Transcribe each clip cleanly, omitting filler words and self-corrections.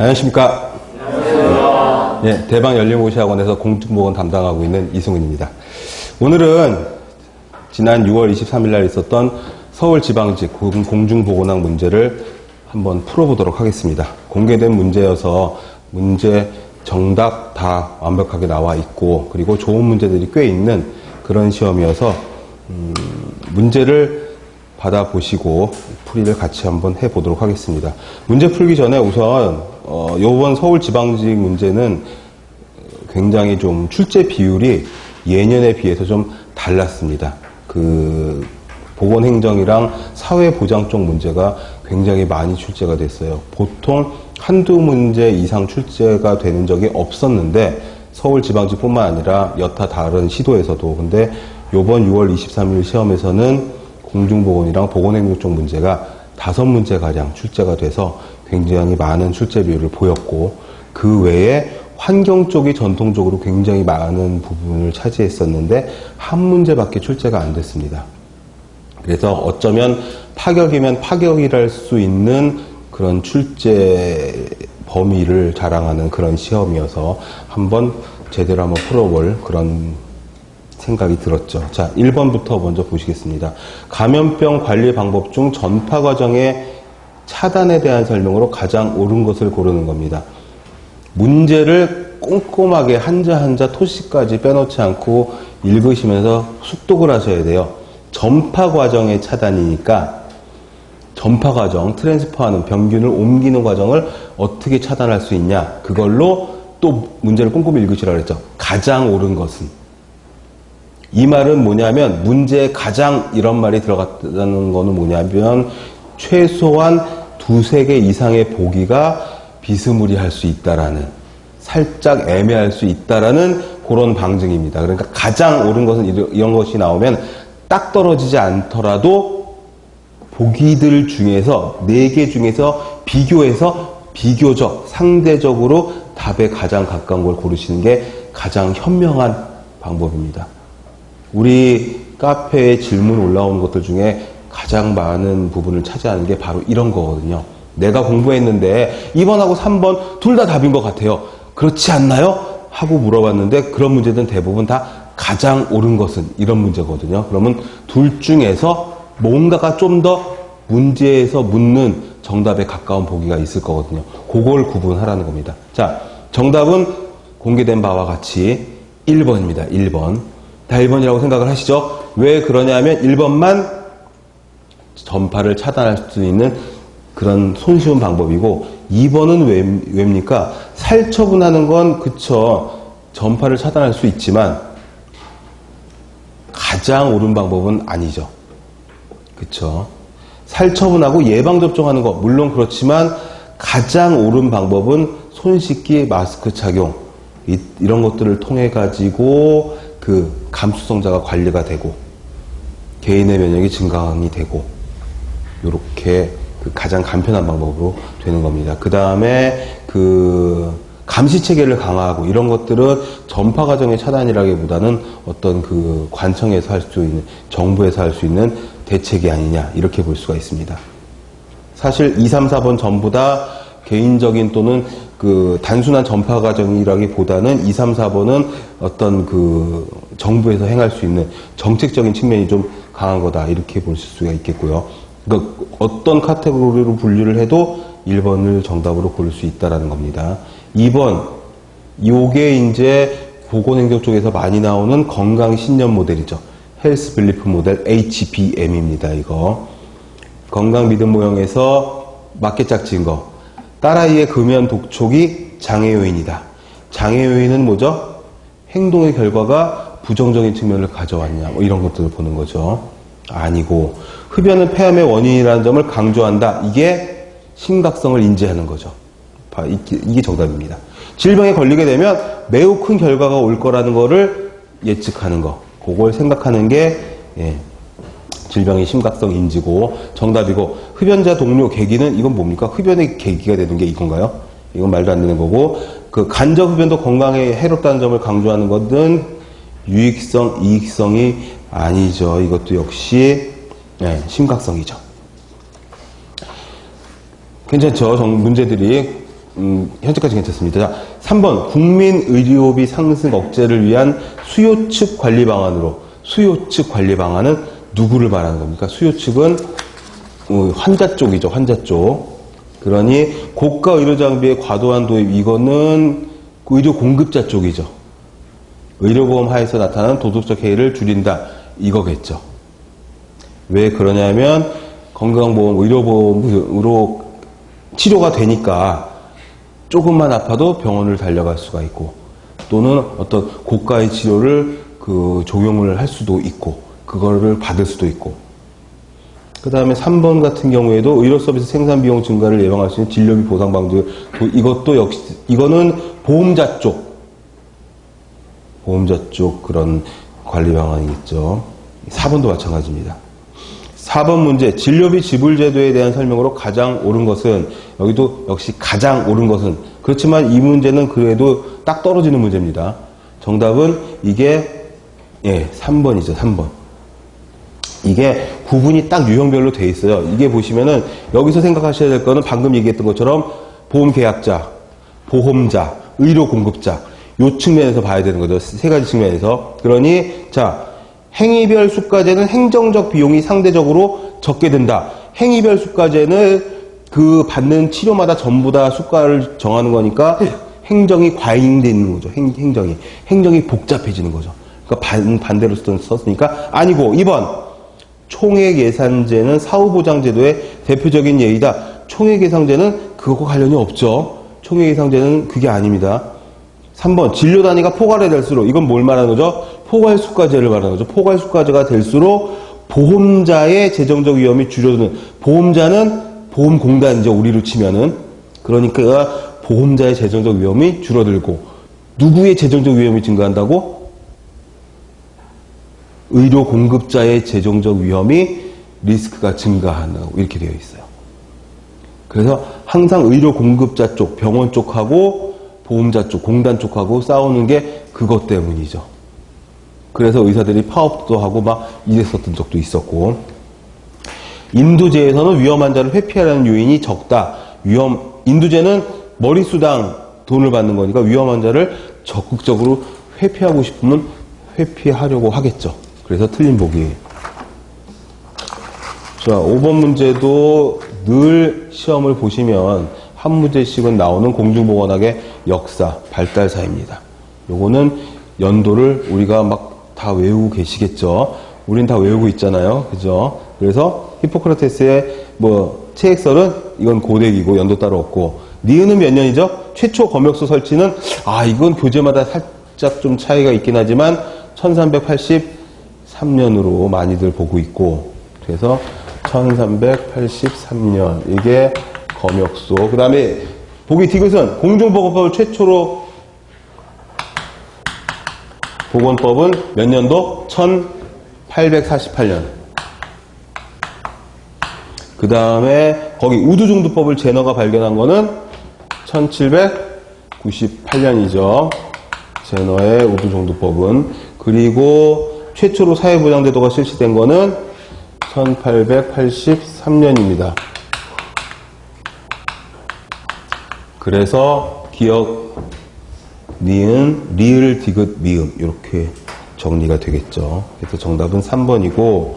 안녕하십니까. 안녕하세요. 예, 대방연립고시학원에서 공중보건 담당하고 있는 이승훈입니다. 오늘은 지난 6월 23일 날 있었던 서울지방직 공중보건학 문제를 한번 풀어보도록 하겠습니다. 공개된 문제여서 문제 정답 다 완벽하게 나와 있고, 그리고 좋은 문제들이 꽤 있는 그런 시험이어서 문제를 받아보시고 풀이를 같이 한번 해보도록 하겠습니다. 문제 풀기 전에 우선 이번 서울지방직 문제는 굉장히 좀 출제 비율이 예년에 비해서 좀 달랐습니다. 그 보건행정이랑 사회보장 쪽 문제가 굉장히 많이 출제가 됐어요. 보통 한두 문제 이상 출제가 되는 적이 없었는데, 서울지방직뿐만 아니라 여타 다른 시도에서도. 근데 이번 6월 23일 시험에서는 공중보건이랑 보건행정 쪽 문제가 5문제가량 출제가 돼서 굉장히 많은 출제 비율을 보였고, 그 외에 환경 쪽이 전통적으로 굉장히 많은 부분을 차지했었는데 한 문제밖에 출제가 안 됐습니다. 그래서 어쩌면 파격이면 파격이랄 수 있는 그런 출제 범위를 자랑하는 그런 시험이어서 한번 제대로 한번 풀어볼 그런 생각이 들었죠. 자, 1번부터 먼저 보시겠습니다. 감염병 관리 방법 중 전파 과정의 차단에 대한 설명으로 가장 옳은 것을 고르는 겁니다. 문제를 꼼꼼하게 한자 한자 토시까지 빼놓지 않고 읽으시면서 숙독을 하셔야 돼요. 전파 과정의 차단이니까 전파 과정, 트랜스퍼하는, 병균을 옮기는 과정을 어떻게 차단할 수 있냐, 그걸로 또 문제를 꼼꼼히 읽으시라고 그랬죠. 가장 옳은 것은. 이 말은 뭐냐면, 문제에 가장 이런 말이 들어갔다는 거는 뭐냐면, 최소한 2-3개 이상의 보기가 비스무리할 수 있다라는, 살짝 애매할 수 있다라는 그런 방증입니다. 그러니까 가장 옳은 것은 이런 것이 나오면 딱 떨어지지 않더라도 보기들 중에서 4개 중에서 비교해서 비교적, 상대적으로 답에 가장 가까운 걸 고르시는 게 가장 현명한 방법입니다. 우리 카페에 질문 올라오는 것들 중에 가장 많은 부분을 차지하는 게 바로 이런 거거든요. 내가 공부했는데 2번하고 3번 둘 다 답인 것 같아요. 그렇지 않나요? 하고 물어봤는데 그런 문제들은 대부분 다 가장 옳은 것은 이런 문제거든요. 그러면 둘 중에서 뭔가가 좀 더 문제에서 묻는 정답에 가까운 보기가 있을 거거든요. 그걸 구분하라는 겁니다. 자, 정답은 공개된 바와 같이 1번입니다. 1번. 다 1번이라고 생각을 하시죠? 왜 그러냐면 1번만 전파를 차단할 수 있는 그런 손쉬운 방법이고, 2번은 왜입니까? 살처분하는 건 그쵸, 전파를 차단할 수 있지만 가장 옳은 방법은 아니죠. 그쵸? 살처분하고 예방접종하는 거 물론 그렇지만 가장 옳은 방법은 손 씻기, 마스크 착용, 이런 것들을 통해 가지고 그 감수성자가 관리가 되고 개인의 면역이 증강이 되고, 요렇게 그 가장 간편한 방법으로 되는 겁니다. 그 다음에 그 감시 체계를 강화하고 이런 것들은 전파 과정의 차단이라기보다는 어떤 그 관청에서 할 수 있는, 정부에서 할 수 있는 대책이 아니냐, 이렇게 볼 수가 있습니다. 사실 2, 3, 4번 전부 다 개인적인 또는 그 단순한 전파 과정이라기보다는 2, 3, 4번은 어떤 그 정부에서 행할 수 있는 정책적인 측면이 좀 강한 거다, 이렇게 볼 수가 있겠고요. 그러니까 어떤 카테고리로 분류를 해도 1번을 정답으로 고를 수 있다라는 겁니다. 2번, 요게 이제 보건행정 쪽에서 많이 나오는 건강신념 모델이죠. 헬스 빌리프 모델 HBM입니다. 이거 건강 믿음 모형에서 맞게 짝지은 거. 딸아이의 금연 독촉이 장애 요인이다. 장애 요인은 뭐죠? 행동의 결과가 부정적인 측면을 가져왔냐, 뭐 이런 것들을 보는 거죠. 아니고, 흡연은 폐암의 원인이라는 점을 강조한다. 이게 심각성을 인지하는 거죠. 이게 정답입니다. 질병에 걸리게 되면 매우 큰 결과가 올 거라는 거를 예측하는 거. 그걸 생각하는 게 질병의 심각성 인지고 정답이고, 흡연자 동료 계기는 이건 뭡니까? 흡연의 계기가 되는 게 이건가요? 이건 말도 안 되는 거고, 그 간접 흡연도 건강에 해롭다는 점을 강조하는 것은 유익성, 이익성이 아니죠. 이것도 역시 심각성이죠. 괜찮죠? 문제들이 현재까지 괜찮습니다. 자, 3번 국민 의료비 상승 억제를 위한 수요 측 관리 방안으로, 수요 측 관리 방안은 누구를 말하는 겁니까? 수요 측은 환자 쪽이죠. 환자 쪽. 그러니 고가 의료 장비의 과도한 도입, 이거는 의료 공급자 쪽이죠. 의료보험 하에서 나타나는 도덕적 해이를 줄인다, 이거겠죠. 왜 그러냐면 건강보험, 의료보험으로 치료가 되니까 조금만 아파도 병원을 달려갈 수가 있고, 또는 어떤 고가의 치료를 적용을 할 수도 있고, 그거를 받을 수도 있고. 그 다음에 3번 같은 경우에도 의료 서비스 생산 비용 증가를 예방할 수 있는 진료비 보상 방지, 이것도 역시, 이거는 보험자 쪽 그런 관리 방안이겠죠. 4번도 마찬가지입니다. 4번 문제, 진료비 지불 제도에 대한 설명으로 가장 옳은 것은, 여기도 역시 가장 옳은 것은, 그렇지만 이 문제는 그래도 딱 떨어지는 문제입니다. 정답은 이게 3번이죠. 3번. 이게 구분이 딱 유형별로 돼 있어요. 이게 보시면은 여기서 생각하셔야 될 거는 방금 얘기했던 것처럼 보험 계약자, 보험자, 의료 공급자, 요 측면에서 봐야 되는 거죠. 세 가지 측면에서. 그러니 자, 행위별 수가제는 행정적 비용이 상대적으로 적게 든다. 행위별 수가제는 그 받는 치료마다 전부 다 수가를 정하는 거니까 행정이 과잉돼 있는 거죠. 행정이 복잡해지는 거죠. 그러니까 반대로 썼으니까 아니고. 2번, 총액예산제는 사후보장제도의 대표적인 예이다. 총액예산제는 그것과 관련이 없죠. 총액예산제는 그게 아닙니다. 3번, 진료 단위가 포괄화될수록, 이건 뭘 말하는 거죠? 포괄수가제를 말하는 거죠. 포괄수가제가 될수록 보험자의 재정적 위험이 줄어드는, 보험자는 보험공단이죠. 우리로 치면은. 그러니까 보험자의 재정적 위험이 줄어들고, 누구의 재정적 위험이 증가한다고? 의료 공급자의 재정적 위험이 리스크가 증가한다고 이렇게 되어 있어요. 그래서 항상 의료 공급자 쪽, 병원 쪽하고 보험자 쪽, 공단 쪽하고 싸우는 게 그것 때문이죠. 그래서 의사들이 파업도 하고 막 이랬었던 적도 있었고. 인두제에서는 위험 환자를 회피하라는 요인이 적다. 인두제는 머리수당 돈을 받는 거니까 위험 환자를 적극적으로 회피하고 싶으면 회피하려고 하겠죠. 그래서 틀린 보기. 자, 5번 문제도 늘 시험을 보시면 한 문제씩은 나오는 공중보건학의 역사, 발달사입니다. 요거는 연도를 우리가 막 다 외우고 계시겠죠. 우린 다 외우고 있잖아요. 그죠? 그래서 히포크라테스의 체액설은 이건 고대기고 연도 따로 없고, 니은은 몇 년이죠? 최초 검역소 설치는 이건 교재마다 살짝 좀 차이가 있긴 하지만 1383년으로 많이들 보고 있고, 그래서 1383년 이게 검역소. 그 다음에 보기 디귿은 공중보건법을 최초로 보건법은 몇 년도? 1848년. 그 다음에 거기 우두중두법을 제너가 발견한 거는 1798년이죠. 제너의 우두중두법은. 그리고 최초로 사회보장제도가 실시된 거는 1883년입니다. 그래서 기억, 니은, 리을, 디귿, 미음 이렇게 정리가 되겠죠. 그래서 정답은 3번이고,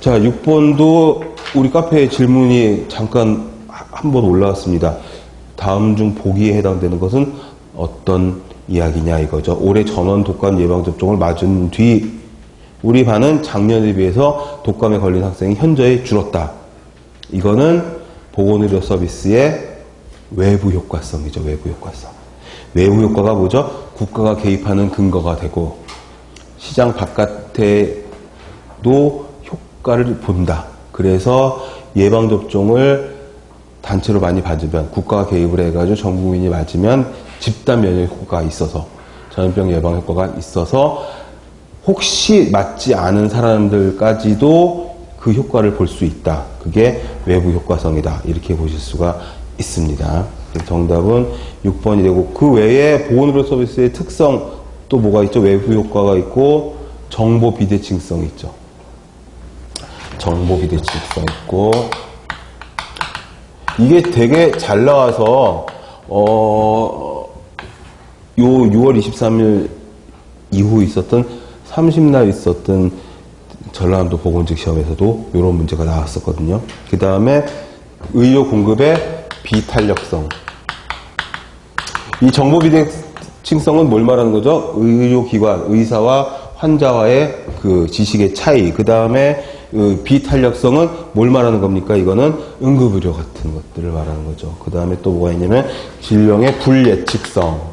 자, 6번도 우리 카페에 질문이 잠깐 한번 올라왔습니다. 다음 중 보기에 해당되는 것은 어떤 이야기냐 이거죠. 올해 전원 독감 예방접종을 맞은 뒤 우리 반은 작년에 비해서 독감에 걸린 학생이 현저히 줄었다. 이거는 보건의료 서비스의 외부 효과성이죠. 외부 효과성. 외부 효과가 뭐죠? 국가가 개입하는 근거가 되고 시장 바깥에도 효과를 본다. 그래서 예방접종을 단체로 많이 받으면, 국가가 개입을 해가지고 전 국민이 맞으면 집단 면역 효과가 있어서, 전염병 예방 효과가 있어서 혹시 맞지 않은 사람들까지도 그 효과를 볼 수 있다. 그게 외부 효과성이다. 이렇게 보실 수가 있습니다. 정답은 6번이 되고, 그 외에 보건의료 서비스의 특성 또 뭐가 있죠? 외부 효과가 있고 정보 비대칭성이 있죠. 정보 비대칭성 있고, 이게 되게 잘 나와서 요 6월 23일 이후 있었던 30날 있었던 전라남도 보건직 시험에서도 이런 문제가 나왔었거든요. 그 다음에 의료 공급의 비탄력성. 이 정보 비대칭성은 뭘 말하는 거죠? 의료기관, 의사와 환자와의 그 지식의 차이. 그 다음에 비탄력성은 뭘 말하는 겁니까? 이거는 응급의료 같은 것들을 말하는 거죠. 그 다음에 또 뭐가 있냐면 질병의 불예측성.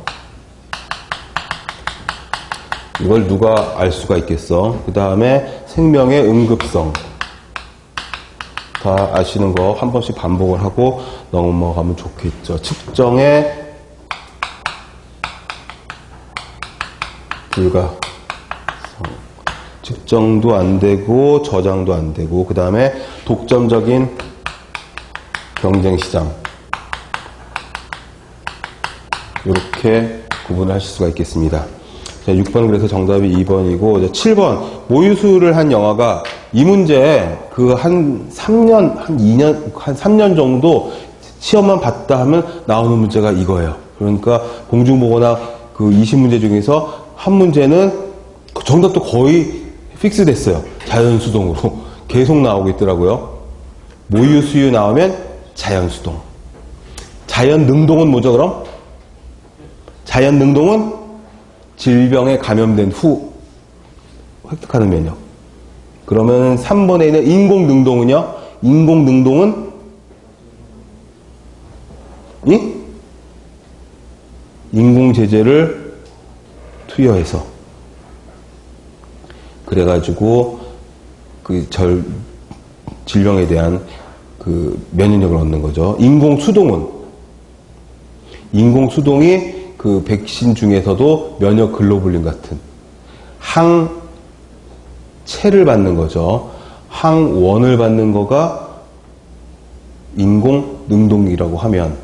이걸 누가 알 수가 있겠어? 그 다음에 생명의 응급성. 다 아시는 거 한 번씩 반복을 하고 넘어가면 좋겠죠. 측정의 불가성. 측정도 안 되고 저장도 안 되고 그 다음에 독점적인 경쟁시장. 이렇게 구분을 하실 수가 있겠습니다. 자, 6번 그래서 정답이 2번이고 7번 모유수유를 한 영화가 이 문제 그 한 3년, 한 2년, 한 3년 정도 시험만 봤다 하면 나오는 문제가 이거예요. 그러니까 공중보거나 그 20문제 중에서 한 문제는 정답도 거의 픽스 됐어요. 자연수동으로 계속 나오고 있더라고요. 모유수유 나오면 자연수동. 자연능동은 뭐죠 그럼? 자연능동은 질병에 감염된 후 획득하는 면역. 그러면 3번에 있는 인공능동은요? 인공능동은 인공제재를 투여해서 그래가지고 그 질병에 대한 그 면역력을 얻는 거죠. 인공수동이 그 백신 중에서도 면역 글로불린 같은 항체를 받는 거죠. 항원을 받는 거가 인공능동이라고 하면,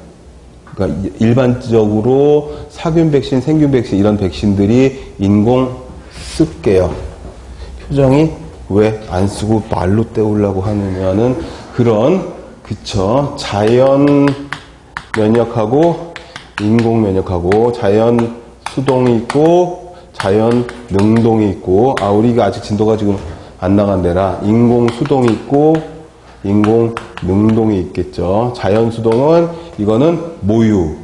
그러니까 일반적으로 사균 백신, 생균 백신 이런 백신들이 인공 쓸게요. 표정이 왜 안 쓰고 말로 때우려고 하느냐는 그런, 그쵸. 자연 면역하고 인공 면역하고 자연 수동이 있고 자연 능동이 있고, 우리가 아직 진도가 지금 안 나간 데라 인공 수동이 있고 인공 능동이 있겠죠. 자연 수동은 이거는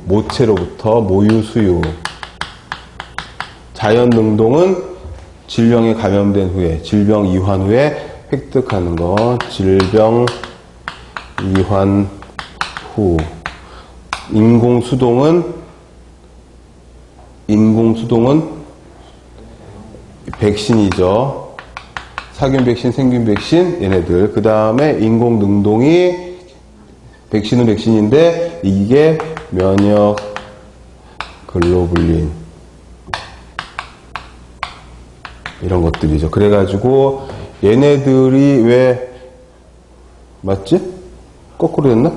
모체로부터 모유 수유. 자연 능동은 질병에 감염된 후에, 질병 이환 후에 획득하는 거. 질병 이환 후. 인공수동은 백신이죠. 사균 백신, 생균 백신, 얘네들. 그 다음에 인공능동이 백신은 백신인데 이게 면역 글로불린 이런 것들이죠. 그래가지고 얘네들이 왜 맞지? 거꾸로 됐나?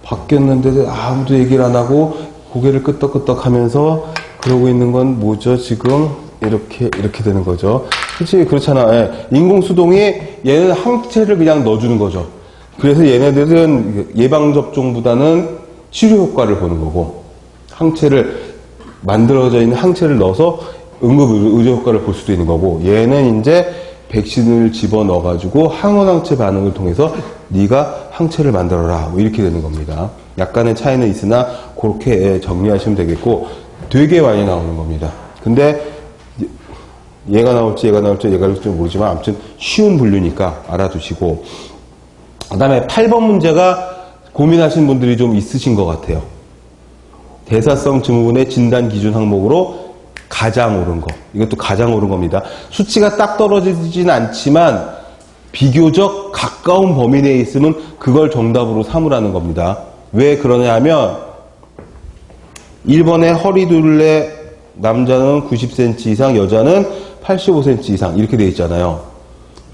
바뀌었는데도 아무도 얘기를 안 하고 고개를 끄덕끄덕 하면서 그러고 있는 건 뭐죠? 지금 이렇게 되는 거죠. 그치? 그렇잖아. 예. 인공수동이 얘는 항체를 그냥 넣어주는 거죠. 그래서 얘네들은 예방접종보다는 치료 효과를 보는 거고, 항체를, 만들어져 있는 항체를 넣어서 응급의료 효과를 볼 수도 있는 거고, 얘는 이제 백신을 집어넣어가지고 항원항체 반응을 통해서 네가 항체를 만들어라. 뭐 이렇게 되는 겁니다. 약간의 차이는 있으나 그렇게 정리하시면 되겠고, 되게 많이 나오는 겁니다. 근데 얘가 나올지 모르지만 아무튼 쉬운 분류니까 알아두시고, 그 다음에 8번 문제가 고민하신 분들이 좀 있으신 것 같아요. 대사성 증후군의 진단 기준 항목으로 가장 오른 거. 이것도 가장 오른 겁니다. 수치가 딱 떨어지진 않지만 비교적 가까운 범위 내에 있으면 그걸 정답으로 삼으라는 겁니다. 왜 그러냐 하면 1번에 허리둘레 남자는 90cm 이상, 여자는 85cm 이상 이렇게 되어 있잖아요.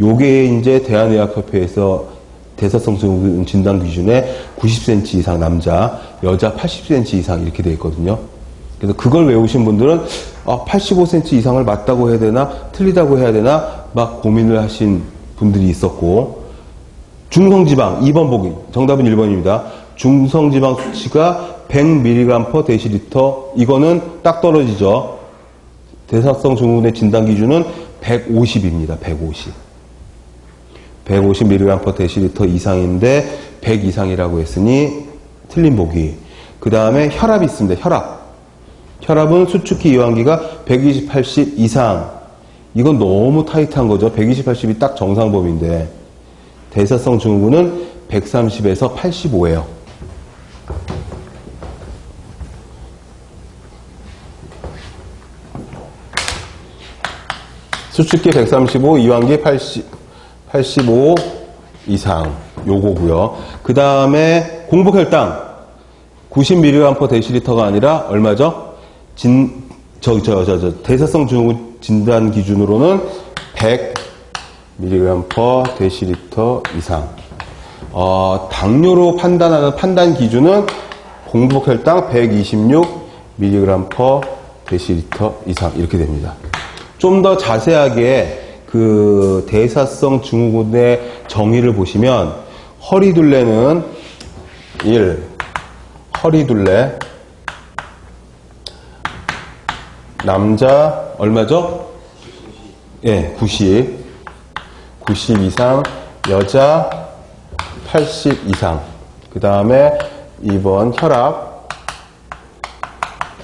요게 이제 대한의학협회에서 대사성 증후군 진단 기준에 90cm 이상 남자, 여자 80cm 이상 이렇게 되어 있거든요. 그래서 그걸 외우신 분들은 85cm 이상을 맞다고 해야 되나 틀리다고 해야 되나 막 고민을 하신 분들이 있었고, 중성지방 2번 보기, 정답은 1번입니다. 중성지방 수치가 100mg/dL. 이거는 딱 떨어지죠. 대사성 증후군의 진단 기준은 150입니다. 150. 150mg/dL 이상인데 100 이상이라고 했으니 틀린 보기. 그 다음에 혈압이 있습니다. 혈압은 수축기 이완기가 120, 80 이상. 이건 너무 타이트한 거죠. 120, 80이 딱 정상범위인데 대사성 증후군은 130에서 85예요. 수축기 135, 이완기 85 이상. 요거고요. 그 다음에 공복혈당 90mg/dL가 아니라 얼마죠? 대사성 증후군 진단 기준으로는 100mg/dL 이상. 당뇨로 판단하는 판단 기준은 공복혈당 126mg/dL 이상 이렇게 됩니다. 좀 더 자세하게 그 대사성 증후군의 정의를 보시면 허리둘레는 1, 허리둘레 남자 얼마죠? 예, 90 이상, 여자 80 이상. 그 다음에 2번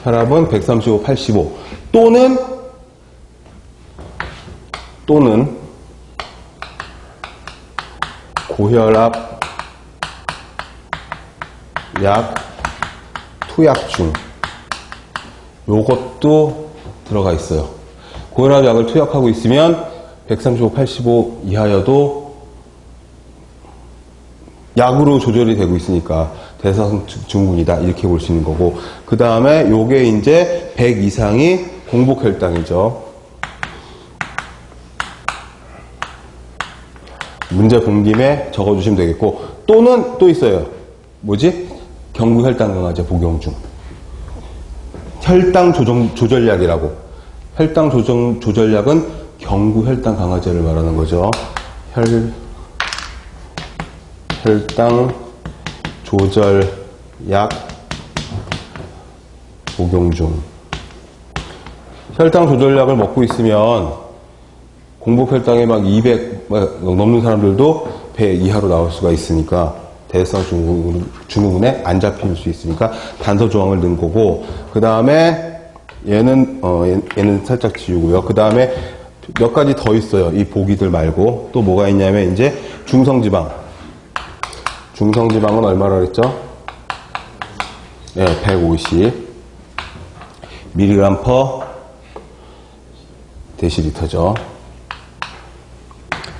혈압은 135, 85 또는 고혈압 약 투약 중. 요것도 들어가 있어요. 고혈압 약을 투약하고 있으면 135, 85 이하여도 약으로 조절이 되고 있으니까 대사성 증후군이다 이렇게 볼 수 있는 거고, 그 다음에 요게 이제 100 이상이 공복혈당이죠. 문제 본 김에 적어주시면 되겠고, 또는 또 있어요. 뭐지? 경구혈당 강화제 복용 중. 혈당 조절약이라고. 혈당 조절약은 경구혈당 강화제를 말하는 거죠. 혈당 조절약 복용 중. 혈당 조절약을 먹고 있으면 공복혈당이 막 200 넘는 사람들도 100 이하로 나올 수가 있으니까 대사성 증후군에 안 잡힐 수 있으니까 단서 조항을 넣은 거고, 그 다음에 얘는 살짝 지우고요. 그 다음에 몇 가지 더 있어요. 이 보기들 말고 또 뭐가 있냐면 이제 중성지방은 얼마라 그랬죠? 네, 150 mg/dL죠.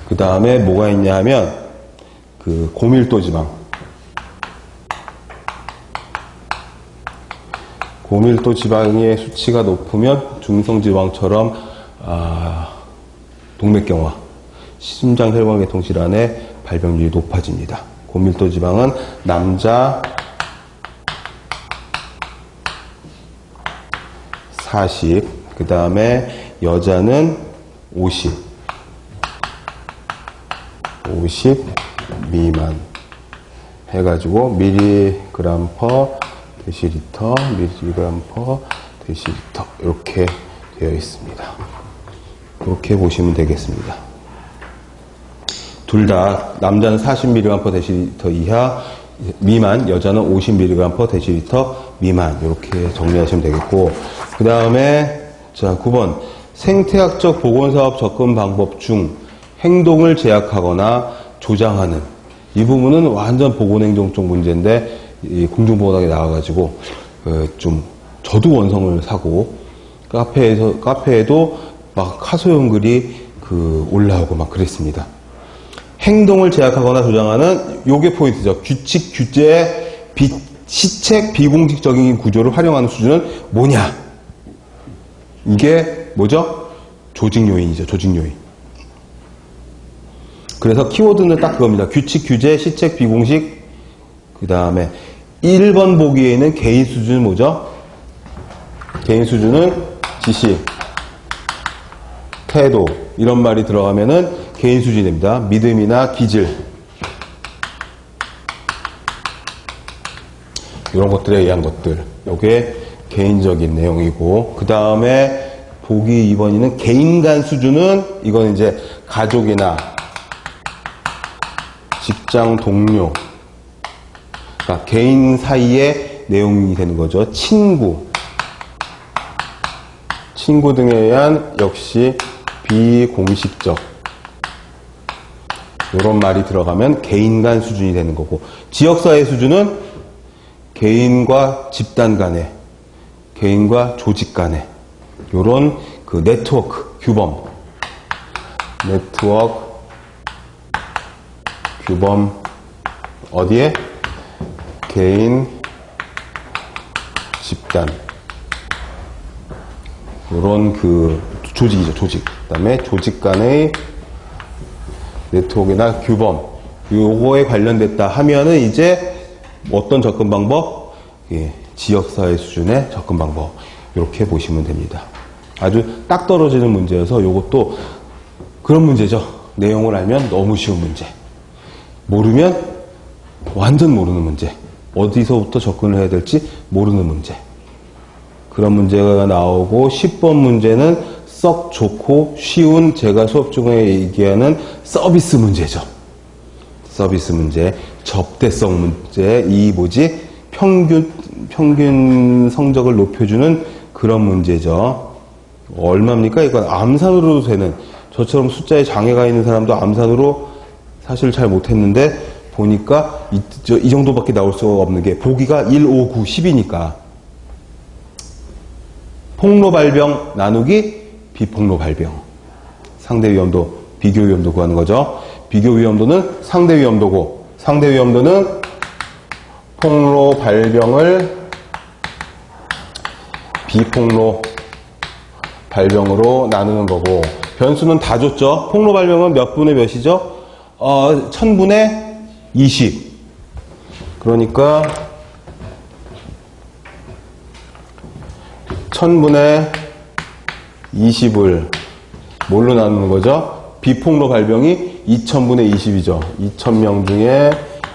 그 다음에 뭐가 있냐 하면 그 고밀도 지방. 고밀도 지방의 수치가 높으면 중성지방처럼 동맥경화, 심장혈관계통 질환의 발병률이 높아집니다. 고밀도 지방은 남자 40, 그 다음에 여자는 50 미만 해가지고 mg/dL 이렇게 되어 있습니다. 그렇게 보시면 되겠습니다. 둘 다 남자는 40mg/dL 이하 미만, 여자는 50mg/dL 미만, 이렇게 정리하시면 되겠고, 그 다음에 자 9번 생태학적 보건사업 접근 방법 중 행동을 제약하거나 조장하는, 이 부분은 완전 보건행동 쪽 문제인데 공중보건학에 나와가지고 좀 저도 원성을 사고 카페에도 막 하소연 글이 올라오고 막 그랬습니다. 행동을 제약하거나 조장하는 요게 포인트죠. 규칙, 규제, 시책, 비공식적인 구조를 활용하는 수준은 뭐냐? 이게 뭐죠? 조직 요인이죠. 조직 요인. 그래서 키워드는 딱 그겁니다. 규칙, 규제, 시책, 비공식. 그 다음에 1번 보기에는 개인 수준은 뭐죠? 개인 수준은 지식, 태도 이런 말이 들어가면은 개인 수준이 됩니다. 믿음이나 기질. 이런 것들에 의한 것들. 요게 개인적인 내용이고, 그 다음에 보기 2번이는 개인 간 수준은, 이건 이제 가족이나 직장 동료, 그러니까 개인 사이의 내용이 되는 거죠. 친구 등에 의한 역시 비공식적, 이런 말이 들어가면 개인 간 수준이 되는 거고, 지역사회 수준은 개인과 집단 간에, 개인과 조직 간에, 요런 그 네트워크, 규범, 네트워크, 규범, 어디에? 개인, 집단, 요런 그 조직이죠, 조직. 그 다음에 조직 간의 네트워크나 규범, 요거에 관련됐다 하면은 이제 어떤 접근 방법? 예, 지역사회 수준의 접근 방법. 이렇게 보시면 됩니다. 아주 딱 떨어지는 문제여서 요것도 그런 문제죠. 내용을 알면 너무 쉬운 문제. 모르면 완전 모르는 문제. 어디서부터 접근을 해야 될지 모르는 문제. 그런 문제가 나오고, 10번 문제는 썩 좋고 쉬운, 제가 수업 중에 얘기하는 서비스 문제죠. 서비스 문제, 접대성 문제, 이 뭐지? 평균 성적을 높여주는 그런 문제죠. 얼마입니까? 이건 암산으로도 되는, 저처럼 숫자에 장애가 있는 사람도 암산으로 사실 잘 못했는데, 보니까 이 정도밖에 나올 수가 없는 게, 보기가 1, 5, 9, 10이니까. 폭로 발병 나누기 비폭로 발병. 상대 위험도, 비교 위험도 구하는 거죠. 비교 위험도는 상대 위험도고, 상대 위험도는 폭로 발병을 비폭로 발병으로 나누는 거고, 변수는 다 줬죠. 폭로 발병은 몇 분의 몇이죠? 1000분의 20. 그러니까 1000분의 20을 뭘로 나누는 거죠? 비폭로 발병이 2000분의 20이죠. 2000명 중에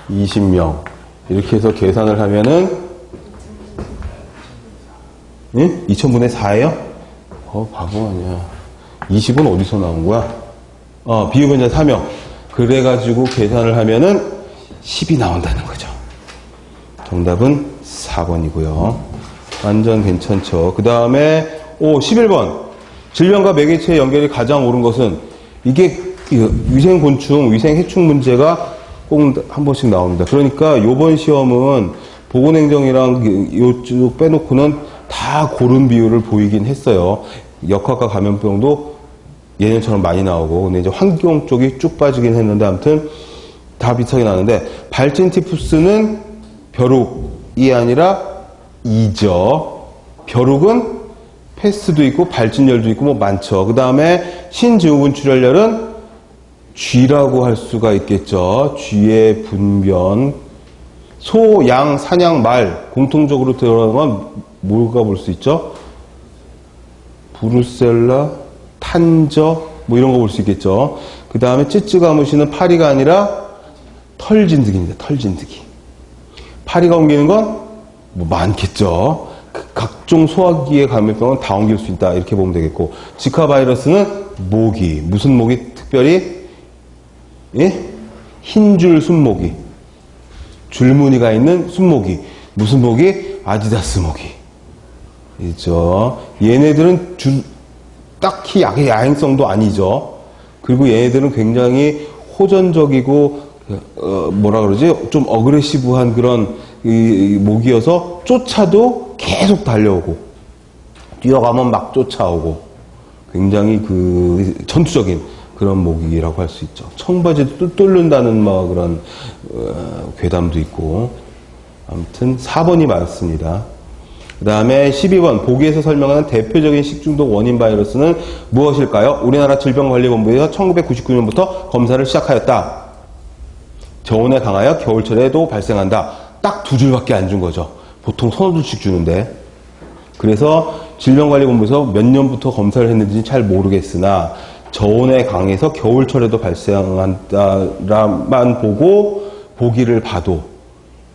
20명. 이렇게 해서 계산을 하면은, 응? 2000분의 4예요? 바보 아니야. 20은 어디서 나온 거야? 비유변자 4명. 그래가지고 계산을 하면은 10이 나온다는 거죠. 정답은 4번이고요. 완전 괜찮죠. 그 다음에 11번. 질병과 매개체의 연결이 가장 옳은 것은, 이게 위생곤충, 위생해충 문제가 꼭 한 번씩 나옵니다. 그러니까 요번 시험은 보건행정이랑 요쪽 빼놓고는 다 고른 비율을 보이긴 했어요. 역학과 감염병도 예년처럼 많이 나오고, 근데 이제 환경 쪽이 쭉 빠지긴 했는데, 아무튼 다 비슷하게 나오는데, 발진티푸스는 벼룩이 아니라 이죠. 벼룩은 패스도 있고 발진열도 있고 뭐 많죠. 그 다음에 신증후군 출혈열은 쥐라고 할 수가 있겠죠. 쥐의 분변. 소, 양, 사냥, 말 공통적으로 들어가면 뭐가 볼 수 있죠? 브루셀라, 탄저 뭐 이런 거 볼 수 있겠죠. 그 다음에 찌찌가무시는 파리가 아니라 털진드기입니다. 털진드기. 파리가 옮기는 건 뭐 많겠죠. 각종 소화기의 감염병은 다 옮길 수 있다, 이렇게 보면 되겠고, 지카 바이러스는 모기. 무슨 모기? 특별히 흰줄 순모기, 줄무늬가 있는 순모기. 무슨 모기? 아디다스 모기. 있죠. 얘네들은 딱히 야행성도 아니죠. 그리고 얘네들은 굉장히 호전적이고 뭐라 그러지? 좀 어그레시브한 그런 이 모기여서 쫓아도 계속 달려오고, 뛰어가면 막 쫓아오고, 굉장히 그 전투적인 그런 모기라고 할 수 있죠. 청바지도 뚫는다는 뭐 그런 괴담도 있고. 아무튼 4번이 맞습니다. 그 다음에 12번. 보기에서 설명하는 대표적인 식중독 원인 바이러스는 무엇일까요? 우리나라 질병관리본부에서 1999년부터 검사를 시작하였다. 저온에 강하여 겨울철에도 발생한다. 딱 2줄밖에 안 준 거죠. 보통 서너 줄씩 주는데. 그래서 질병관리본부에서 몇 년부터 검사를 했는지 잘 모르겠으나, 저온에 강해서 겨울철에도 발생한다만 보고, 보기를 봐도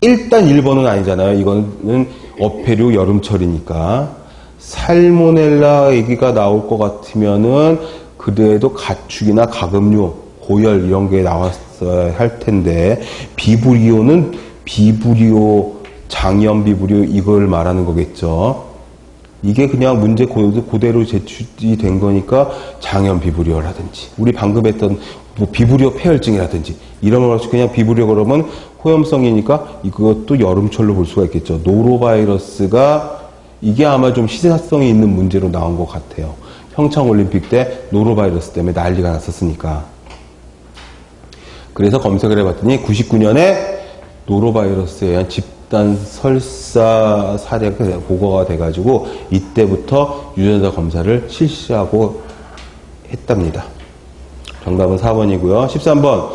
일단 1번은 아니잖아요. 이거는 어패류 여름철이니까. 살모넬라 얘기가 나올 것 같으면은 그래도 가축이나 가금류, 고열 이런 게 나왔어야 할 텐데 비브리오는 비브리오, 장염 비브리오 이걸 말하는 거겠죠. 이게 그냥 문제 그대로 제출이 된 거니까 장염 비브리오라든지 우리 방금 했던 뭐 비브리오 폐혈증이라든지 이런 걸 그냥 비브리오 그러면 호염성이니까 이것도 여름철로 볼 수가 있겠죠. 노로바이러스가 이게 아마 좀 시사성이 있는 문제로 나온 것 같아요. 평창올림픽 때 노로바이러스 때문에 난리가 났었으니까. 그래서 검색을 해봤더니 99년에 노로바이러스에 의한 집단 설사 사례가 보고가 돼가지고 이때부터 유전자 검사를 실시하고 했답니다. 정답은 4번이고요. 13번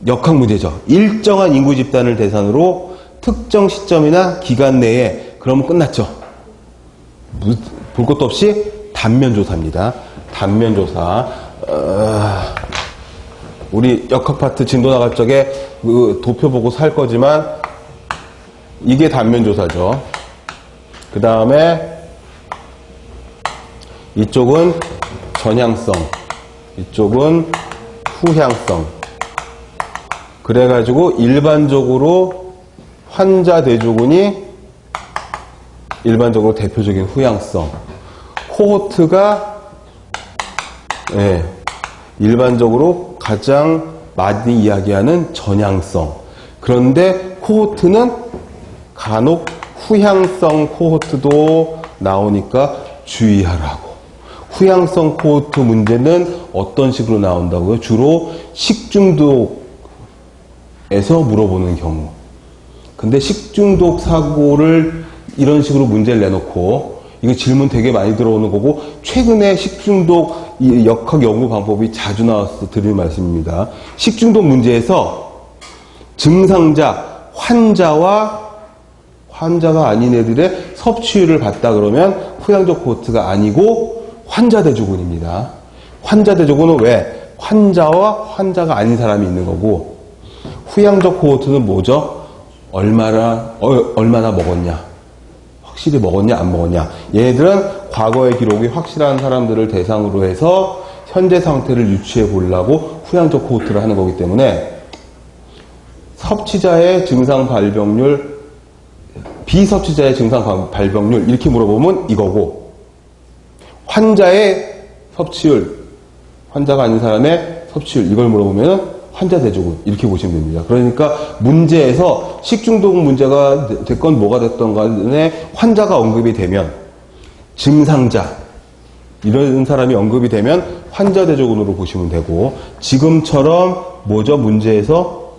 역학 문제죠. 일정한 인구 집단을 대상으로 특정 시점이나 기간 내에 그러면 끝났죠. 볼 것도 없이 단면조사입니다. 단면조사. 우리 역학 파트 진도 나갈 적에 그 도표 보고 살 거지만 이게 단면조사죠. 그 다음에 이쪽은 전향성, 이쪽은 후향성. 그래가지고 일반적으로 환자 대조군이 일반적으로 대표적인 후향성. 코호트가 일반적으로 가장 많이 이야기하는 전향성. 그런데 코호트는 간혹 후향성 코호트도 나오니까 주의하라고. 후향성 코호트 문제는 어떤 식으로 나온다고요? 주로 식중독에서 물어보는 경우. 근데 식중독 사고를 이런 식으로 문제를 내놓고 이거 질문 되게 많이 들어오는 거고 최근에 식중독 역학 연구 방법이 자주 나와서 드릴 말씀입니다. 식중독 문제에서 증상자, 환자가 아닌 애들의 섭취율을 봤다 그러면 후향적 코호트가 아니고 환자 대조군입니다. 환자 대조군은 왜? 환자와 환자가 아닌 사람이 있는 거고 후향적 코호트는 뭐죠? 얼마나 먹었냐? 확실히 먹었냐 안 먹었냐. 얘네들은 과거의 기록이 확실한 사람들을 대상으로 해서 현재 상태를 유추해 보려고 후향적 코호트를 하는 거기 때문에 섭취자의 증상 발병률, 비섭취자의 증상 발병률 이렇게 물어보면 이거고 환자의 섭취율, 환자가 아닌 사람의 섭취율 이걸 물어보면 환자 대조군 이렇게 보시면 됩니다. 그러니까 문제에서 식중독 문제가 됐건 뭐가 됐던 간에 환자가 언급이 되면 증상자 이런 사람이 언급이 되면 환자 대조군으로 보시면 되고 지금처럼 뭐죠? 문제에서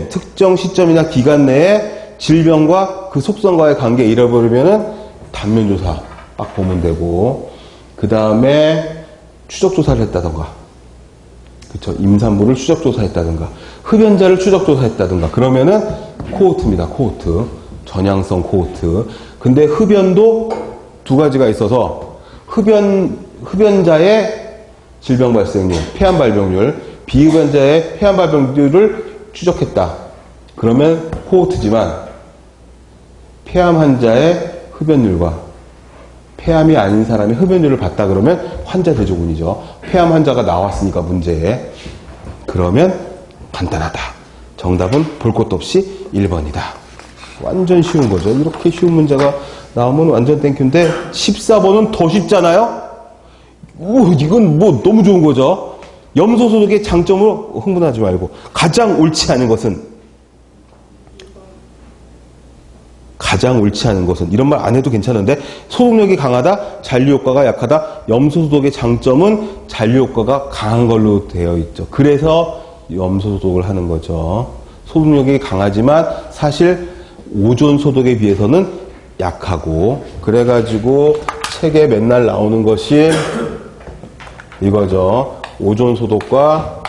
특정 시점이나 기간 내에 질병과 그 속성과의 관계 잃어버리면은 단면조사 딱 보면 되고 그 다음에 추적조사를 했다던가 그쵸. 임산부를 추적조사했다든가, 흡연자를 추적조사했다든가, 그러면은 코호트입니다. 코호트. 전향성 코호트. 근데 흡연도 두 가지가 있어서, 흡연자의 질병 발생률, 폐암 발병률, 비흡연자의 폐암 발병률을 추적했다. 그러면 코호트지만, 폐암 환자의 흡연율과 폐암이 아닌 사람이 흡연율을 봤다 그러면 환자 대조군이죠. 폐암 환자가 나왔으니까 문제에. 그러면 간단하다. 정답은 볼 것도 없이 1번이다. 완전 쉬운 거죠. 이렇게 쉬운 문제가 나오면 완전 땡큐인데 14번은 더 쉽잖아요. 오, 이건 뭐 너무 좋은 거죠. 염소 소독의 장점으로 흥분하지 말고 가장 옳지 않은 것은 이런 말 안 해도 괜찮은데 소독력이 강하다, 잔류효과가 약하다. 염소소독의 장점은 잔류효과가 강한 걸로 되어 있죠. 그래서 염소소독을 하는 거죠. 소독력이 강하지만 사실 오존소독에 비해서는 약하고 그래가지고 책에 맨날 나오는 것이 이거죠. 오존소독과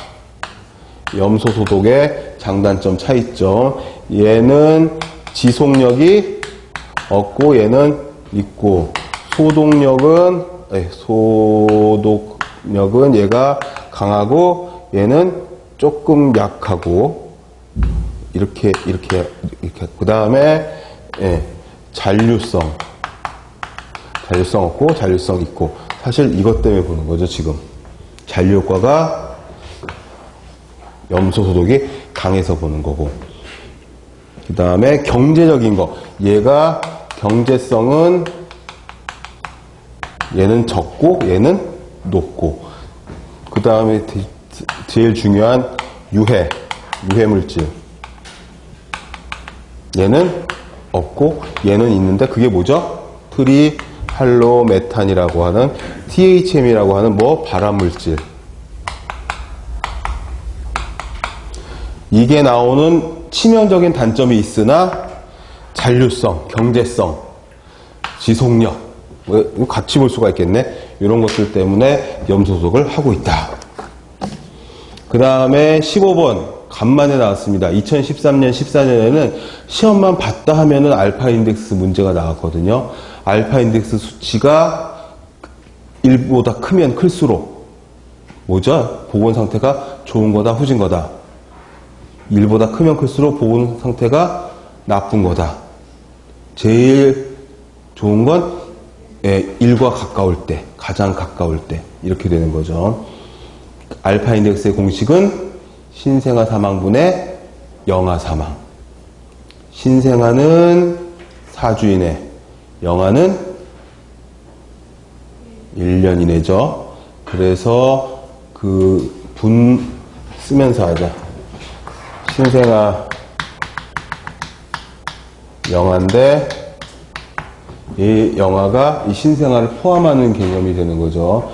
염소소독의 장단점 차이점. 얘는 지속력이 없고 얘는 있고 소독력은 얘가 강하고 얘는 조금 약하고 이렇게. 그 다음에, 예, 잔류성 없고, 잔류성 있고. 사실 이것 때문에 보는 거죠, 지금. 잔류 효과가 염소 소독이 강해서 보는 거고. 그 다음에 경제적인 거. 얘가 경제성은 얘는 적고 얘는 높고. 그 다음에 제일 중요한 유해 물질. 얘는 없고 얘는 있는데 그게 뭐죠? 트리할로메탄이라고 하는 THM이라고 하는 발암물질. 이게 나오는 치명적인 단점이 있으나 잔류성, 경제성, 지속력 이거 같이 볼 수가 있겠네. 이런 것들 때문에 염소소독을 하고 있다. 그 다음에 15번 간만에 나왔습니다. 2013년, 14년에는 시험만 봤다 하면은 알파 인덱스 문제가 나왔거든요. 알파 인덱스 수치가 1보다 크면 클수록 뭐죠? 보건 상태가 좋은 거다, 후진 거다. 1보다 크면 클수록 보건 상태가 나쁜 거다. 제일 좋은 건 1과 가까울 때, 가장 가까울 때 이렇게 되는 거죠. 알파 인덱스의 공식은 신생아 사망분의 영아 사망. 신생아는 4주 이내, 영아는 1년 이내죠. 그래서 쓰면서 하자. 신생아 영아인데 이 영아가 이 신생아를 포함하는 개념이 되는 거죠.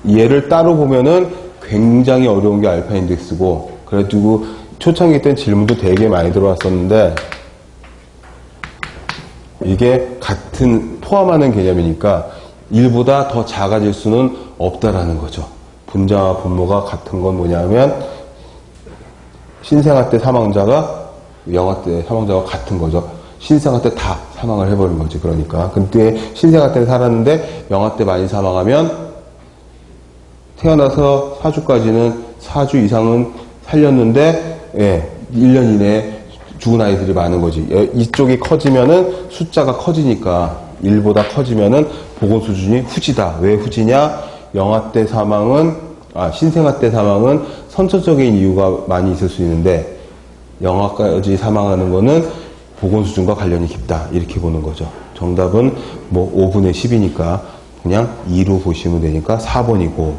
얘를 따로 보면은 굉장히 어려운 게 알파 인덱스고, 그래가지고 초창기 때는 질문도 되게 많이 들어왔었는데 이게 같은 포함하는 개념이니까 1보다 더 작아질 수는 없다라는 거죠. 분자와 분모가 같은 건 뭐냐면 신생아 때 사망자가 영아 때 사망자와 같은 거죠. 신생아 때 다 사망을 해버린 거지. 그러니까 근데 신생아 때는 살았는데 영아 때 많이 사망하면 태어나서 4주까지는 4주 이상은 살렸는데 1년 이내에 죽은 아이들이 많은 거지. 이쪽이 커지면은 숫자가 커지니까 1보다 커지면은 보건 수준이 후지다. 왜 후지냐? 영아 때 사망은 신생아 때 사망은 선천적인 이유가 많이 있을 수 있는데 영아까지 사망하는 거는 보건 수준과 관련이 깊다. 이렇게 보는 거죠. 정답은 5분의 10이니까 그냥 2로 보시면 되니까 4번이고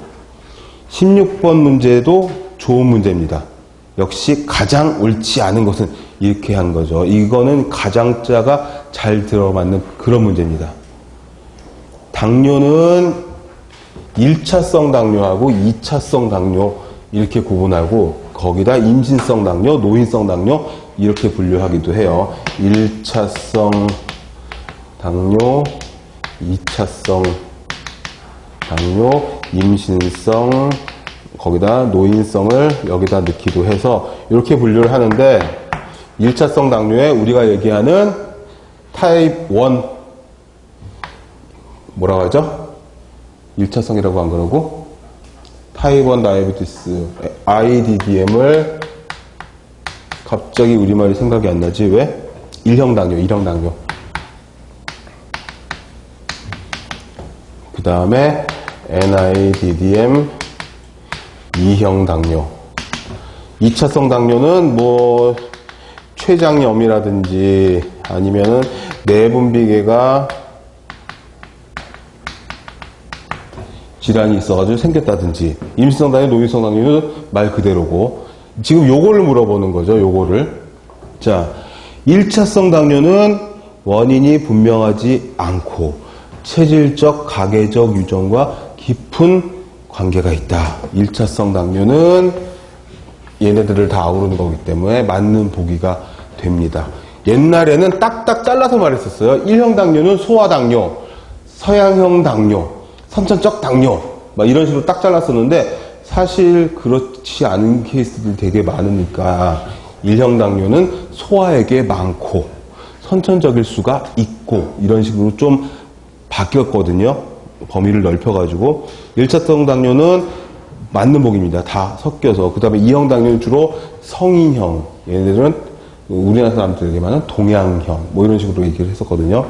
16번 문제도 좋은 문제입니다. 역시 가장 옳지 않은 것은 이렇게 한 거죠. 이거는 가장자가 잘 들어맞는 그런 문제입니다. 당뇨는 1차성 당뇨하고 2차성 당뇨 이렇게 구분하고 거기다 임신성 당뇨, 노인성 당뇨 이렇게 분류하기도 해요. 1차성 당뇨, 2차성 당뇨, 임신성, 거기다 노인성을 여기다 넣기도 해서 이렇게 분류를 하는데 1차성 당뇨에 우리가 얘기하는 타입 1 뭐라고 하죠? 1차성이라고 안 그러고 타입 1 다이어비티스 IDDM을 갑자기 우리말이 생각이 안 나지? 왜? 1형 당뇨, 1형 당뇨. 그 다음에 NIDDM 2형 당뇨. 2차성 당뇨는 췌장염이라든지 아니면은 내분비계가 질환이 있어가지고 생겼다든지, 임신성 당뇨, 노인성 당뇨는 말 그대로고, 지금 요거를 물어보는 거죠, 요거를. 자, 1차성 당뇨는 원인이 분명하지 않고, 체질적, 가계적 유전과 깊은 관계가 있다. 1차성 당뇨는 얘네들을 다 아우르는 거기 때문에 맞는 보기가 됩니다. 옛날에는 딱딱 잘라서 말했었어요. 1형 당뇨는 소아당뇨, 서양형 당뇨, 선천적 당뇨 막 이런 식으로 딱 잘랐었는데 사실 그렇지 않은 케이스들이 되게 많으니까 1형 당뇨는 소아에게 많고 선천적일 수가 있고 이런 식으로 좀 바뀌었거든요. 범위를 넓혀가지고 1차성 당뇨는 맞는 복입니다. 다 섞여서. 그 다음에 2형 당뇨는 주로 성인형, 얘네들은 우리나라 사람들에게만은 동양형 뭐 이런 식으로 얘기를 했었거든요.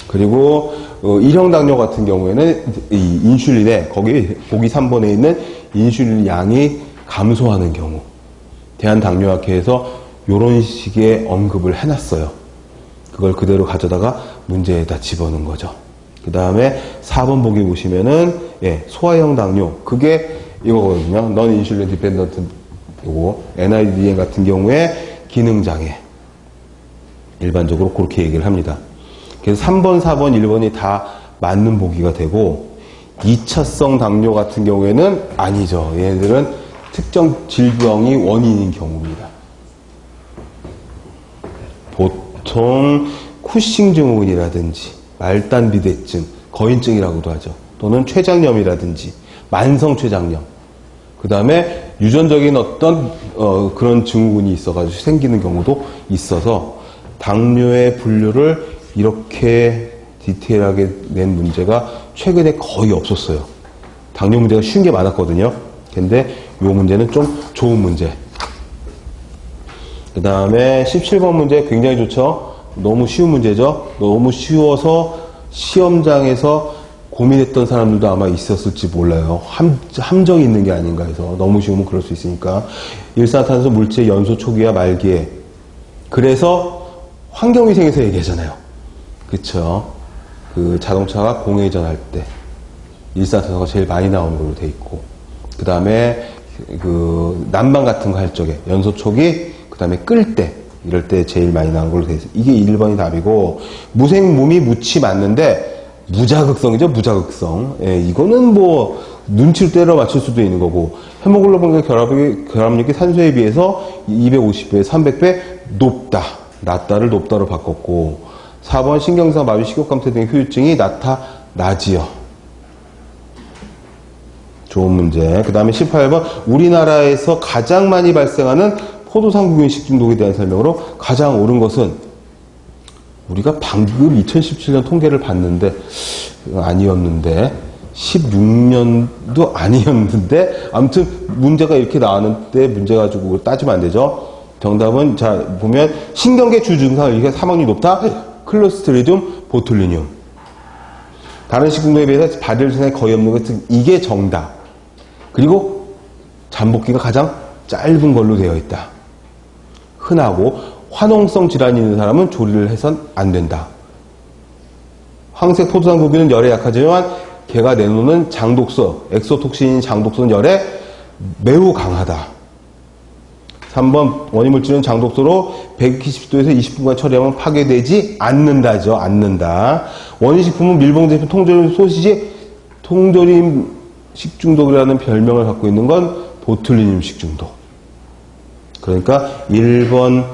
그리고 1형 당뇨 같은 경우에는 이 인슐린에 거기 보기 3번에 있는 인슐린 양이 감소하는 경우 대한당뇨학회에서 이런 식의 언급을 해놨어요. 그걸 그대로 가져다가 문제에다 집어넣은 거죠. 그 다음에 4번 보기 보시면은 소아형 당뇨 그게 이거거든요. 넌 인슐린 디펜던트 요거 NIDM 같은 경우에 기능장애 일반적으로 그렇게 얘기를 합니다. 그래서 3번, 4번, 1번이 다 맞는 보기가 되고 2차성 당뇨 같은 경우에는 아니죠. 얘네들은 특정 질병이 원인인 경우입니다. 보통 쿠싱 증후군이라든지 말단 비대증, 거인증이라고도 하죠. 또는 췌장염이라든지 만성 췌장염. 그 다음에 유전적인 어떤 그런 증후군이 있어가지고 생기는 경우도 있어서 당뇨의 분류를 이렇게 디테일하게 낸 문제가 최근에 거의 없었어요. 당뇨 문제가 쉬운 게 많았거든요. 근데 이 문제는 좀 좋은 문제. 그 다음에 17번 문제 굉장히 좋죠. 너무 쉬운 문제죠. 너무 쉬워서 시험장에서 고민했던 사람들도 아마 있었을지 몰라요. 함정이 있는 게 아닌가 해서 너무 쉬우면 그럴 수 있으니까. 일산화탄소 물질 연소 초기와 말기에 그래서 환경위생에서 얘기하잖아요. 그쵸? 그 자동차가 공회전할 때 일산화탄소가 제일 많이 나오는 걸로 돼 있고 그 다음에 그 난방 같은 거 할 적에 연소 초기 그 다음에 끌 때 이럴 때 제일 많이 나오는 걸로 돼 있어요. 이게 1번이 답이고 무생무미 무치 맞는데 무자극성이죠. 무자극성. 이거는 뭐 눈치를 때려 맞출 수도 있는 거고 헤모글로빈과 결합력이 산소에 비해서 250배, 300배 높다. 낮다를 높다로 바꿨고 4번 신경이상 마비, 식욕감퇴 등의 후유증이 나타나지요. 좋은 문제. 그 다음에 18번 우리나라에서 가장 많이 발생하는 포도상구균 식중독에 대한 설명으로 가장 옳은 것은 우리가 방금 2017년 통계를 봤는데 아니었는데 16년도 아니었는데 아무튼 문제가 이렇게 나왔는데 문제 가지고 따지면 안 되죠. 정답은 자 보면 신경계 주증상 이게 사망률이 높다. 클로스트리dium 보툴리늄. 다른 식중독에 비해서 발열 증상이 거의 없는 것은 이게 정답. 그리고 잠복기가 가장 짧은 걸로 되어 있다. 흔하고 화농성 질환이 있는 사람은 조리를 해선 안 된다. 황색 포도당구균은 열에 약하지만 걔가 내놓는 장독소, 엑소톡신인 장독소는 열에 매우 강하다. 3번 원인물질은 장독소로 120도에서 20분간 처리하면 파괴되지 않는다죠. 않는다. 원인식품은 밀봉제품, 통조림, 소시지, 통조림 식중독이라는 별명을 갖고 있는 건 보툴리늄 식중독. 그러니까 1번,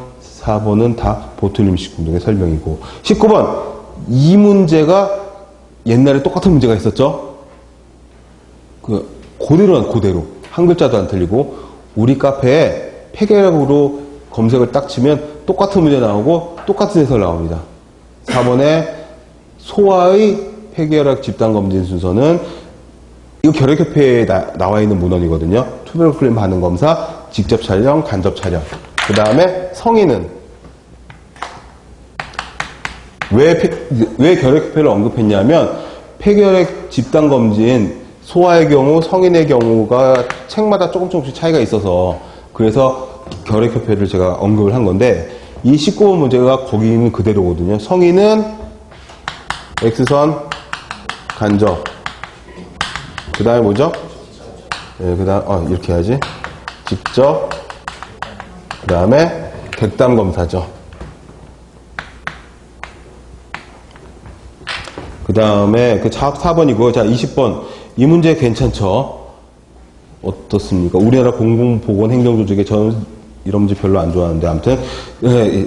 4번은 다 보툴리늄 식중독의 설명이고 19번 이 문제가 옛날에 똑같은 문제가 있었죠. 그대로 한 글자도 안 틀리고 우리 카페에 폐결핵으로 검색을 딱 치면 똑같은 문제 나오고 똑같은 해설 나옵니다. 4번에 소아의 폐결핵 집단검진 순서는 이거 결핵협회에 나와 있는 문헌이거든요. 투베르클린 반응 검사, 직접 촬영, 간접 촬영. 그 다음에 성인은 왜 결핵협회를 언급했냐면 폐결핵 집단검진 소아의 경우, 성인의 경우가 책마다 조금씩 차이가 있어서 그래서 결핵협회를 제가 언급을 한 건데 이 19번 문제가 거기 있는 그대로거든요. 성인은 X선 간접 그 다음에 뭐죠? 그 다음 이렇게 해야지. 직접 그 다음에 객담 검사죠. 그 다음에 그 4번이고 자 20번 이 문제 괜찮죠? 어떻습니까? 우리나라 공공보건행정조직에 저는 이런 문제 별로 안 좋아하는데 아무튼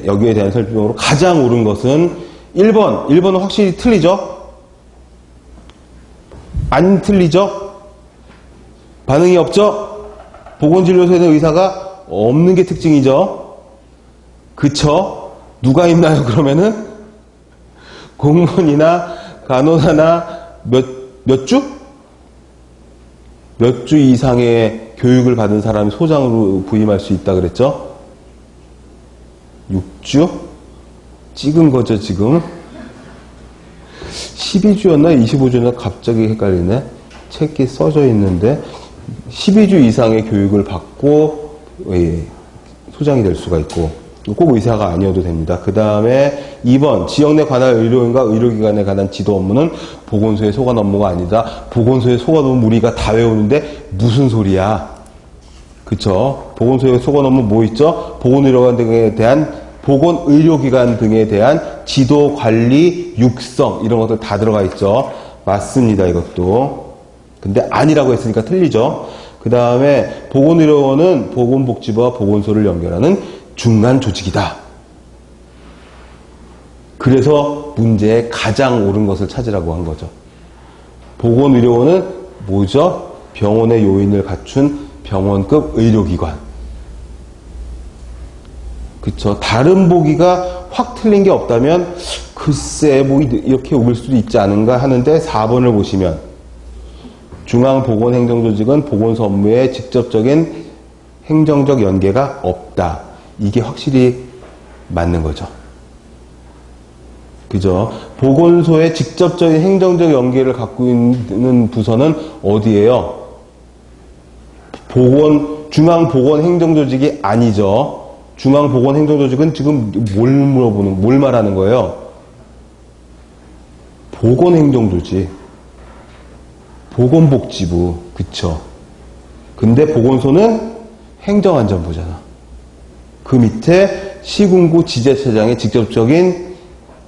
여기에 대한 설명으로 가장 옳은 것은 1번은 확실히 틀리죠? 안 틀리죠? 반응이 없죠? 보건진료소에는 의사가 없는 게 특징이죠? 그쵸? 누가 있나요 그러면은? 공무원이나 간호사나 몇 주? 몇 주 이상의 교육을 받은 사람이 소장으로 부임할 수 있다 그랬죠? 6주? 찍은 거죠, 지금? 12주였나 25주였나 갑자기 헷갈리네. 책이 써져 있는데 12주 이상의 교육을 받고 소장이 될 수가 있고 꼭 의사가 아니어도 됩니다. 그 다음에 2번 지역 내 관할 의료인과 의료기관에 관한 지도 업무는 보건소의 소관 업무가 아니다. 보건소의 소관 업무 우리가 다 외우는데 무슨 소리야. 그쵸? 보건소의 소관 업무 뭐 있죠? 보건의료기관 등에 대한 지도, 관리, 육성 이런 것들 다 들어가 있죠. 맞습니다. 이것도. 근데 아니라고 했으니까 틀리죠. 그 다음에 보건의료원은 보건복지부와 보건소를 연결하는 중간 조직이다. 그래서 문제에 가장 옳은 것을 찾으라고 한 거죠. 보건의료원은 뭐죠? 병원의 요인을 갖춘 병원급 의료기관. 그쵸. 다른 보기가 확 틀린 게 없다면 글쎄 뭐 이렇게 올 수도 있지 않은가 하는데 4번을 보시면 중앙보건행정조직은 보건소 업무에 직접적인 행정적 연계가 없다. 이게 확실히 맞는 거죠. 그죠? 보건소의 직접적인 행정적 연계를 갖고 있는 부서는 어디예요? 중앙보건행정조직이 아니죠. 중앙보건행정조직은 지금 뭘 말하는 거예요? 보건행정조직. 보건복지부. 그쵸? 근데 보건소는 행정안전부잖아. 그 밑에 시군구 지자체장의 직접적인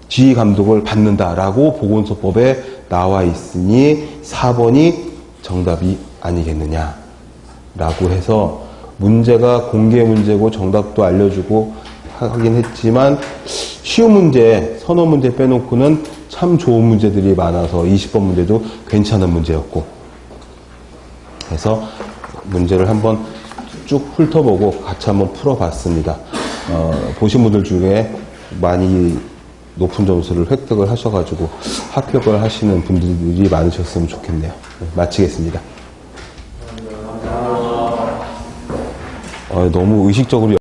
지휘 감독을 받는다라고 보건소법에 나와 있으니 4번이 정답이 아니겠느냐라고 해서 문제가 공개 문제고 정답도 알려주고 하긴 했지만 쉬운 문제, 서너 문제 빼놓고는 참 좋은 문제들이 많아서 20번 문제도 괜찮은 문제였고 그래서 문제를 한번 쭉 훑어보고 같이 한번 풀어봤습니다. 보신 분들 중에 많이 높은 점수를 획득을 하셔가지고 합격을 하시는 분들이 많으셨으면 좋겠네요. 마치겠습니다. 너무 의식적으로